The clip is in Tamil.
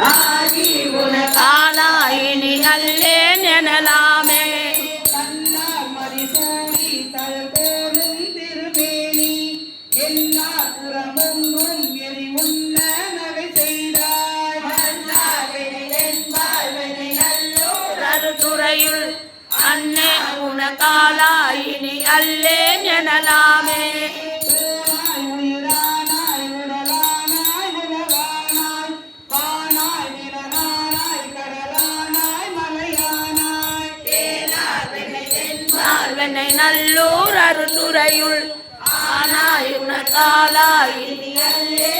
ஆகி உனக்காலாயினி அல்லேன் எனலாமே தன்னார் மதிசூடி தழபோலும் திருமேனி எல்லார் புறமொன்றும் எரி உண்ண நகை செய்தாய் நல்லூர் அருதுறையுள் அன்னே உனக்காலாயினி அல்லேன் எனலாமே நல்லூர் அருதுறையுள் ஆனாய் உனக்காலாயினி அல்லே